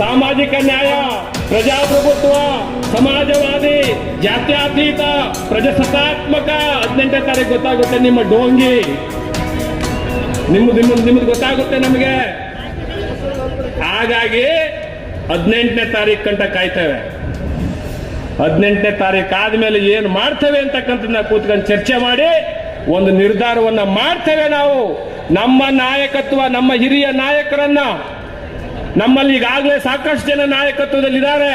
ಸಾಮಾಜಿಕ ನ್ಯಾಯ, ಪ್ರಜಾಪ್ರಭುತ್ವ, ಸಮಾಜವಾದಿ, ಜಾತ್ಯತೀತ, ಪ್ರಜಾಸತ್ತಾತ್ಮಕ. 18ನೇ ತಾರೀಕು ಗೊತ್ತಾಗುತ್ತೆ ನಿಮ್ಮ ಡೋಂಗಿ, ನಿಮ್ದು ಗೊತ್ತಾಗುತ್ತೆ ನಮಗೆ. ಹಾಗಾಗಿ 18ನೇ ತಾರೀಕು ಗಂಟ ಕಾಯ್ತೇವೆ. 18ನೇ ತಾರೀಕು ಆದ್ಮೇಲೆ ಏನು ಮಾಡ್ತೇವೆ ಅಂತಕ್ಕಂಥದ್ದನ್ನ ಕೂತ್ಕೊಂಡು ಚರ್ಚೆ ಮಾಡಿ ಒಂದು ನಿರ್ಧಾರವನ್ನ ಮಾಡ್ತೇವೆ. ನಾವು ನಮ್ಮ ನಾಯಕತ್ವ, ನಮ್ಮ ಹಿರಿಯ ನಾಯಕರನ್ನ, ನಮ್ಮಲ್ಲಿ ಈಗಾಗಲೇ ಸಾಕಷ್ಟು ಜನ ನಾಯಕತ್ವದಲ್ಲಿದ್ದಾರೆ.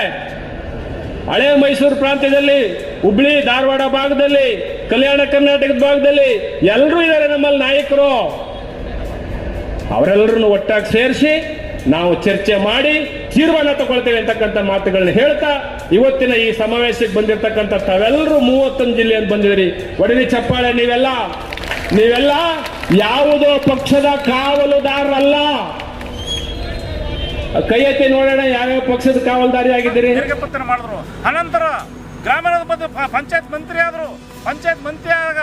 ಹಳೆ ಮೈಸೂರು ಪ್ರಾಂತ್ಯದಲ್ಲಿ, ಹುಬ್ಳಿ ಧಾರವಾಡ ಭಾಗದಲ್ಲಿ, ಕಲ್ಯಾಣ ಕರ್ನಾಟಕದ ಭಾಗದಲ್ಲಿ ಎಲ್ಲರೂ ಇದ್ದಾರೆ ನಮ್ಮಲ್ಲಿ ನಾಯಕರು. ಅವರೆಲ್ಲರನ್ನು ಒಟ್ಟಾಗಿ ಸೇರಿಸಿ ನಾವು ಚರ್ಚೆ ಮಾಡಿ ತೀರ್ಮಾನ ತಗೊಳ್ತೇವೆ ಅಂತಕ್ಕಂಥ ಮಾತುಗಳನ್ನ ಹೇಳ್ತಾ, ಇವತ್ತಿನ ಈ ಸಮಾವೇಶಕ್ಕೆ ಬಂದಿರತಕ್ಕಂಥ ತಾವೆಲ್ಲರೂ 31 ಜಿಲ್ಲೆಯಿಂದ ಬಂದಿದ್ರಿ. ಒಡಲಿ ಚಪ್ಪಾಳೆ. ನೀವೆಲ್ಲ ಯಾವುದೋ ಪಕ್ಷದ ಕಾವಲುದಾರರಲ್ಲ. ಕೈ ಎತ್ತಿ ನೋಡೋಣ, ಯಾವ್ಯಾವ ಪಕ್ಷದ ಕಾವಲುದಾರಿ ಆಗಿದ್ದೀರಿ. ಮಾಡಿದ್ರು. ಅನಂತರ ಗ್ರಾಮೀಣದ ಬಗ್ಗೆ ಪಂಚಾಯತ್ ಮಂತ್ರಿ ಆದರು. ಪಂಚಾಯತ್ ಮಂತ್ರಿ ಆಗ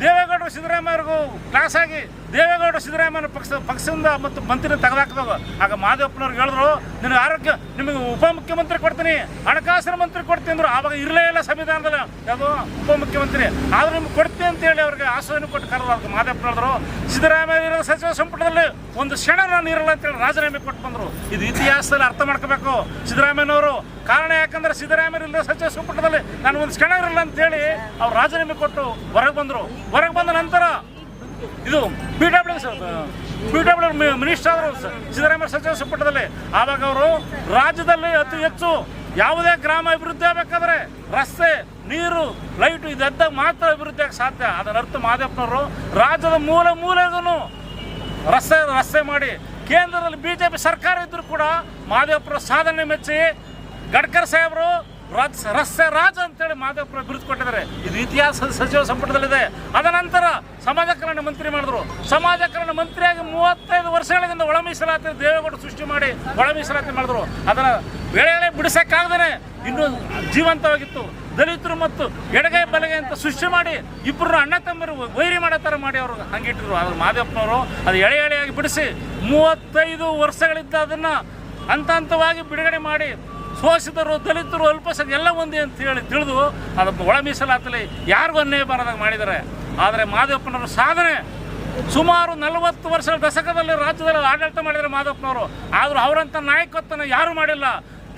ದೇವೇಗೌಡರು ಸಿದ್ದರಾಮಯ್ಯವ್ರಿಗೂ ಕ್ಲಾಸ್ ಆಗಿ ದೇವೇಗೌಡರು ಸಿದ್ದರಾಮಯ್ಯ ಪಕ್ಷದಿಂದ ಮತ್ತು ಮಂತ್ರಿ ತೆಗೆದಾಕಿದಾಗ ಆಗ ಮಾದೇವಪ್ಪನವ್ರಿಗೆ ಹೇಳಿದ್ರು, ನಿನಗೆ ಆರೋಗ್ಯ, ನಿಮಗೆ ಉಪಮುಖ್ಯಮಂತ್ರಿ ಕೊಡ್ತೀನಿ, ಹಣಕಾಸಿನ ಮಂತ್ರಿ ಕೊಡ್ತೀನಿ ಅಂದರು. ಆವಾಗ ಇರಲೇ ಇಲ್ಲ ಸಂವಿಧಾನದಲ್ಲಿ ಯಾವುದು ಉಪಮುಖ್ಯಮಂತ್ರಿ, ಆದ್ರೆ ನಿಮ್ಗೆ ಕೊಡ್ತೀನಿ ಅಂತೇಳಿ ಅವ್ರಿಗೆ ಆಶ್ವಾಸನೆ ಕೊಟ್ಟು ಕರೆದ್ರು. ಅದಕ್ಕೆ ಮಾದೇವಪ್ಪ ಹೇಳಿದ್ರು, ಸಿದ್ದರಾಮಯ್ಯ ಇರೋ ಸಚಿವ ಸಂಪುಟದಲ್ಲಿ ಒಂದು ಕ್ಷಣ ನಾನು ಇರಲ್ಲ ಅಂತೇಳಿ ರಾಜೀನಾಮೆ ಕೊಟ್ಟು ಬಂದರು. ಇದು ಇತಿಹಾಸದಲ್ಲಿ ಅರ್ಥ ಮಾಡ್ಕೋಬೇಕು ಸಿದ್ದರಾಮಯ್ಯನವರು. ಕಾರಣ ಯಾಕಂದ್ರೆ ಸಿದ್ದರಾಮಯ್ಯ ಇಲ್ಲದ ಸಚಿವ ಸಂಪುಟದಲ್ಲಿ ನಾನು ಒಂದು ಕ್ಷಣ ಇರಲ್ಲ ಅಂತೇಳಿ ಅವ್ರು ರಾಜೀನಾಮೆ ಕೊಟ್ಟು ಹೊರಗೆ ಬಂದರು. ಹೊರಗೆ ಬಂದ ನಂತರ ಇದು PW ಮಿನಿಸ್ಟರ್ ಆದರು ಸಿದ್ದರಾಮಯ್ಯ ಸಚಿವ ಸಂಪುಟದಲ್ಲಿ. ಆವಾಗ ಅವರು ರಾಜ್ಯದಲ್ಲಿ ಅತಿ ಹೆಚ್ಚು ಯಾವುದೇ ಗ್ರಾಮ ಅಭಿವೃದ್ಧಿ ಆಗಬೇಕಾದ್ರೆ ರಸ್ತೆ, ನೀರು, ಲೈಟು ಇದೆದ್ದಾಗ ಮಾತ್ರ ಅಭಿವೃದ್ಧಿ ಆಗಕ್ಕೆ ಸಾಧ್ಯ. ಅದರ ಅರ್ಥ ಮಾದೇವಪ್ಪನವರು ರಾಜ್ಯದ ಮೂಲೆಗೂ ರಸ್ತೆ ಮಾಡಿ, ಕೇಂದ್ರದಲ್ಲಿ BJP ಸರ್ಕಾರ ಇದ್ದರೂ ಕೂಡ ಮಾದೇವಪ್ಪರ ಸಾಧನೆ ಮೆಚ್ಚಿ ಗಡ್ಕರಿ ಸಾಹೇಬರು ರಸ್ತೆ ರಾಜ ಅಂತೇಳಿ ಮಾದೇವಪ್ಪರ ಬಿರುದು ಕೊಟ್ಟಿದ್ದಾರೆ. ಇದು ಇತಿಹಾಸದ ಸಚಿವ ಸಂಪುಟದಲ್ಲಿದೆ. ಅದ ನಂತರ ಸಮಾಜ ಕಲ್ಯಾಣ ಮಂತ್ರಿ ಮಾಡಿದ್ರು. ಸಮಾಜ ಕಲ್ಯಾಣ ಮಂತ್ರಿಯಾಗಿ 35 ವರ್ಷಗಳಿಂದ ಒಳ ಮೀಸಲಾತಿ ದೇವೇಗೌಡ ಸೃಷ್ಟಿ ಮಾಡಿ ಒಳ ಮೀಸಲಾತಿ ಮಾಡಿದ್ರು. ಅದರ ವೇಳೆ ಬಿಡಿಸಕ್ಕಾಗದೇ ಇನ್ನೂ ಜೀವಂತವಾಗಿತ್ತು. ದಲಿತರು ಮತ್ತು ಎಡಗೈ ಬಲಗೈ ಅಂತ ಸೃಷ್ಟಿ ಮಾಡಿ ಇಬ್ಬರು ಅಣ್ಣ ತಮ್ಮರು ವೈರಿ ಮಾಡೋ ಥರ ಮಾಡಿ ಅವರು ಹಂಗಿಟ್ಟಿದ್ರು. ಆದ್ರೆ ಮಾದೇವಪ್ಪನವರು ಅದು ಎಳೆಯಾಗಿ ಬಿಡಿಸಿ 35 ವರ್ಷಗಳಿದ್ದ ಅದನ್ನು ಹಂತವಾಗಿ ಬಿಡುಗಡೆ ಮಾಡಿ ಶೋಷಿತರು, ದಲಿತರು, ಅಲ್ಪಸಂಖ್ಯಾತರು ಎಲ್ಲ ಒಂದೇ ಅಂತ ಹೇಳಿ ತಿಳಿದು ಅದನ್ನು ಒಳ ಮೀಸಲಾತಿಯಲ್ಲಿ ಯಾರಿಗೂ ಅನ್ಯಾಯ ಬರೋದಾಗ ಮಾಡಿದ್ದಾರೆ. ಆದರೆ ಮಾದೇವಪ್ಪನವರು ಸಾಧನೆ ಸುಮಾರು 40 ವರ್ಷಗಳ ದಶಕದಲ್ಲಿ ರಾಜ್ಯದಲ್ಲಿ ಆಡಳಿತ ಮಾಡಿದ್ದಾರೆ ಮಾದೇವಪ್ಪನವರು. ಆದರೂ ಅವರಂಥ ನಾಯಕತ್ವನ ಯಾರೂ ಮಾಡಿಲ್ಲ.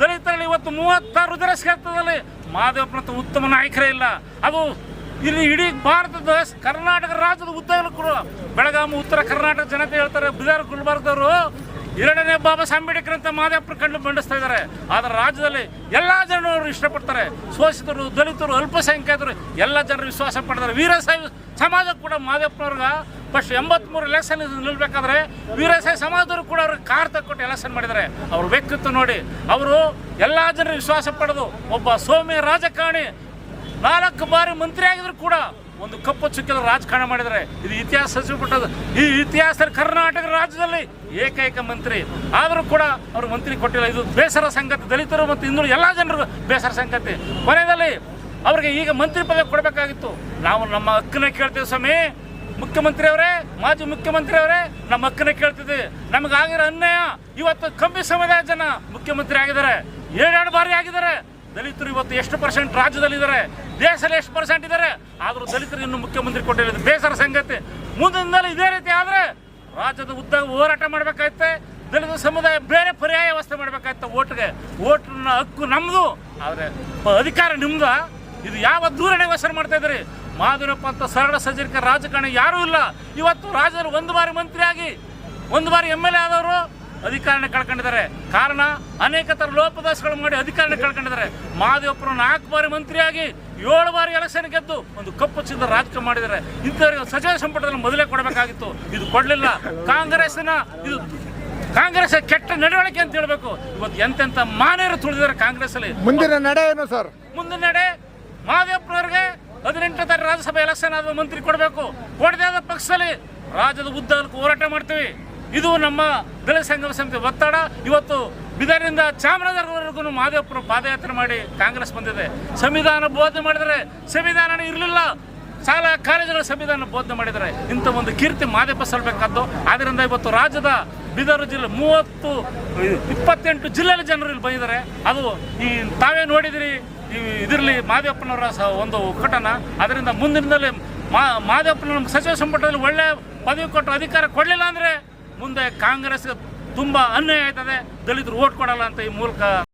ದಲಿತರಲ್ಲಿ ಇವತ್ತು 36 ಕ್ಷೇತ್ರದಲ್ಲಿ ಮಾದೇವಪ್ಪನಂತ ಉತ್ತಮ ನಾಯಕರೇ ಇಲ್ಲ. ಅದು ಇಲ್ಲಿ ಇಡೀ ಭಾರತದ ಕರ್ನಾಟಕ ರಾಜ್ಯದ ಉದ್ದಗಲೂ ಕೂಡ ಬೆಳಗಾವಿ, ಉತ್ತರ ಕರ್ನಾಟಕ ಜನತೆ ಹೇಳ್ತಾರೆ, ಬಿದರ್, ಗುಲ್ಬರ್ಗದವರು 2ನೇ ಬಾಬಾ ಸಾಹೇಬ್ ಅಂಬೇಡ್ಕರ್ ಅಂತ ಮಾದೇವಪ್ಪರ ಕಂಡು ಮಂಡಿಸ್ತಾ ಇದ್ದಾರೆ. ಆದರೆ ರಾಜ್ಯದಲ್ಲಿ ಎಲ್ಲ ಜನರು ಇಷ್ಟಪಡ್ತಾರೆ. ಶೋಷಿತರು, ದಲಿತರು, ಅಲ್ಪಸಂಖ್ಯಾತರು ಎಲ್ಲ ಜನರು ವಿಶ್ವಾಸ ಪಡ್ತಾರೆ. ವೀರಶೈವ ಸಮಾಜ ಕೂಡ ಮಾದೇವಪ್ಪನವ್ರಿಗೆ ಫಸ್ಟ್ 83 ಎಲೆಕ್ಷನ್ ನಿಲ್ಬೇಕಾದ್ರೆ ವೀರಶೈವ ಸಮಾಜದವರು ಕೂಡ ಅವ್ರಿಗೆ ಕಾರ್ ತಕ್ಕೊಟ್ಟು ಎಲೆಕ್ಷನ್ ಮಾಡಿದ್ದಾರೆ. ಅವ್ರ ವ್ಯಕ್ತಿತ್ವ ನೋಡಿ, ಅವರು ಎಲ್ಲ ಜನರು ವಿಶ್ವಾಸ ಪಡೆದು ಒಬ್ಬ ಸೌಮ್ಯ ರಾಜಕಾರಣಿ 4 ಬಾರಿ ಮಂತ್ರಿ ಆಗಿದ್ರು ಕೂಡ ಒಂದು ಕಪ್ಪು ಚುಕ್ಕಿದ ರಾಜಕಾರಣ ಮಾಡಿದರೆ ಇದು ಇತಿಹಾಸ ಸಚಿವಪಟ್ಟದು. ಈ ಇತಿಹಾಸದಲ್ಲಿ ಕರ್ನಾಟಕ ರಾಜ್ಯದಲ್ಲಿ ಏಕೈಕ ಮಂತ್ರಿ ಆದರೂ ಕೂಡ ಅವರು ಮಂತ್ರಿ ಕೊಟ್ಟಿಲ್ಲ. ಇದು ಬೇಸರ ಸಂಗತಿ. ದಲಿತರು ಮತ್ತು ಹಿಂದುಳಿದ ಎಲ್ಲ ಜನರು ಬೇಸರ ಸಂಗತಿ. ಕೊನೆಯಲ್ಲಿ ಅವ್ರಿಗೆ ಈಗ ಮಂತ್ರಿ ಪದವಿ ಕೊಡಬೇಕಾಗಿತ್ತು. ನಾವು ನಮ್ಮ ಹಕ್ಕನ್ನ ಕೇಳ್ತೀವಿ ಸ್ವಾಮಿ. ಮುಖ್ಯಮಂತ್ರಿಯವರೇ, ಮಾಜಿ ಮುಖ್ಯಮಂತ್ರಿಯವರೇ, ನಮ್ಮ ಹಕ್ಕನ್ನ ಕೇಳ್ತಿದ್ವಿ. ನಮಗಾಗಿರೋ ಅನ್ಯಾಯ. ಇವತ್ತು ಕಂಬಿ ಸಮುದಾಯ ಜನ ಮುಖ್ಯಮಂತ್ರಿ ಆಗಿದ್ದಾರೆ, 7 ಬಾರಿ ಆಗಿದ್ದಾರೆ. ದಲಿತರು ಇವತ್ತು ಎಷ್ಟು % ರಾಜ್ಯದಲ್ಲಿದ್ದಾರೆ, ದೇಶದಲ್ಲಿ ಎಷ್ಟು % ಇದ್ದಾರೆ. ಆದರೂ ದಲಿತರು ಇನ್ನೂ ಮುಖ್ಯಮಂತ್ರಿ ಕೊಟ್ಟಿಲ್ಲ. ಬೇಸರ ಸಂಗತಿ. ಮುಂದಿನಿಂದಲೂ ಇದೇ ರೀತಿ ಆದರೆ ರಾಜ್ಯದ ಉದ್ದಾಗ ಹೋರಾಟ ಮಾಡಬೇಕಾಯ್ತೆ. ದಲಿತ ಸಮುದಾಯ ಬೇರೆ ಪರ್ಯಾಯ ವ್ಯವಸ್ಥೆ ಮಾಡಬೇಕಾಯ್ತು. ಓಟ್ನ ಹಕ್ಕು ನಮ್ಮದು, ಆದರೆ ಅಧಿಕಾರ ನಿಮ್ದು. ಇದು ಯಾವ ದೂರನೇ ವ್ಯವಸ್ಥೆ ಮಾಡ್ತಾ ಇದ್ದೀರಿ. ಮಾದೇವಪ್ಪ ಅಂತ ಸರಳ ಸಜ್ಜನಿಕ ರಾಜಕಾರಣಿ ಯಾರೂ ಇಲ್ಲ. ಇವತ್ತು ರಾಜ್ಯದಲ್ಲಿ 1 ಬಾರಿ ಮಂತ್ರಿಯಾಗಿ 1 ಬಾರಿ MLA ಆದವರು ಅಧಿಕಾರನ ಕಳ್ಕೊಂಡಿದ್ದಾರೆ. ಕಾರಣ ಅನೇಕ ಥರ ಲೋಪದೋಷಗಳು ಮಾಡಿ ಅಧಿಕಾರನ ಕಳ್ಕೊಂಡಿದ್ದಾರೆ. ಮಾದೇವಪ್ಪರು 4 ಬಾರಿ ಮಂತ್ರಿಯಾಗಿ 7 ಬಾರಿ ಎಲೆಕ್ಷನ್ ಗೆದ್ದು ಒಂದು ಕಪ್ಪು ಚಿನ್ನದ ರಾಜಕೀಯ ಮಾಡಿದ್ದಾರೆ. ಇಂಥವರಿಗೆ ಸಚಿವ ಸಂಪುಟದಲ್ಲಿ ಮೊದಲೇ ಕೊಡಬೇಕಾಗಿತ್ತು. ಇದು ಕೊಡಲಿಲ್ಲ. ಕಾಂಗ್ರೆಸ್ ಕೆಟ್ಟ ನಡವಳಿಕೆ ಅಂತ ಹೇಳಬೇಕು. ಇವತ್ತು ಎಂತೆಂಥ ಮಾನ್ಯರು ತುಳಿದಿದ್ದಾರೆ ಕಾಂಗ್ರೆಸ್ಸಲ್ಲಿ. ಮುಂದಿನ ನಡೆ ಏನು ಸರ್? ಮುಂದಿನ ನಡೆ ಮಾದೇವಪ್ಪನವ್ರಿಗೆ 18ನೇ ತಾರೀಕು ರಾಜ್ಯಸಭೆ ಎಲೆಕ್ಷನ್ ಆದ ಮಂತ್ರಿ ಕೊಡಬೇಕು. ಕೊಡದೇ ಆದ ಪಕ್ಷದಲ್ಲಿ ರಾಜ್ಯದ ಉದ್ದಕ್ಕೂ ಹೋರಾಟ ಮಾಡ್ತೀವಿ. ಇದು ನಮ್ಮ ದಲಿತ ಸಂಘರ್ಷ ಸಮಿತಿ ಒತ್ತಡ. ಇವತ್ತು ಬಿದರಿಂದ ಚಾಮರಾಜನಗರವರೆಗೂ ಮಾದೇವಪ್ಪರು ಪಾದಯಾತ್ರೆ ಮಾಡಿ ಕಾಂಗ್ರೆಸ್ ಬಂದಿದೆ. ಸಂವಿಧಾನ ಬೋಧನೆ ಮಾಡಿದರೆ ಸಂವಿಧಾನ ಇರಲಿಲ್ಲ. ಶಾಲಾ ಕಾಲೇಜುಗಳ ಸಂವಿಧಾನ ಬೋಧನೆ ಮಾಡಿದರೆ ಇಂಥ ಒಂದು ಕೀರ್ತಿ ಮಾದೇವಪ್ಪ ಸಲ್ಲಬೇಕಾದ್ದು. ಆದ್ದರಿಂದ ಇವತ್ತು ರಾಜ್ಯದ ಬೀದರ್ ಜಿಲ್ಲೆ 28 ಜಿಲ್ಲೆಯಲ್ಲಿ ಜನರು ಇಲ್ಲಿ ಬಂದಿದ್ದಾರೆ. ಅದು ಈ ತಾವೇ ನೋಡಿದಿರಿ ಇದರಲ್ಲಿ ಮಾದೇವಪ್ಪನವರ ಒಂದು ಒಕ್ಕಟನ. ಅದರಿಂದ ಮುಂದಿನದಲ್ಲಿ ಮಾದೇವಪ್ಪನ ಸಚಿವ ಸಂಪುಟದಲ್ಲಿ ಒಳ್ಳೆ ಪದವಿ ಕೊಟ್ಟು ಅಧಿಕಾರ ಕೊಡಲಿಲ್ಲ ಅಂದರೆ ಮುಂದೆ ಕಾಂಗ್ರೆಸ್ ತುಂಬ ಅನ್ಯಾಯ ಆಯ್ತದೆ, ದಲಿತರು ಓಟ್ ಕೊಡಲ್ಲ ಅಂತ ಈ ಮೂಲಕ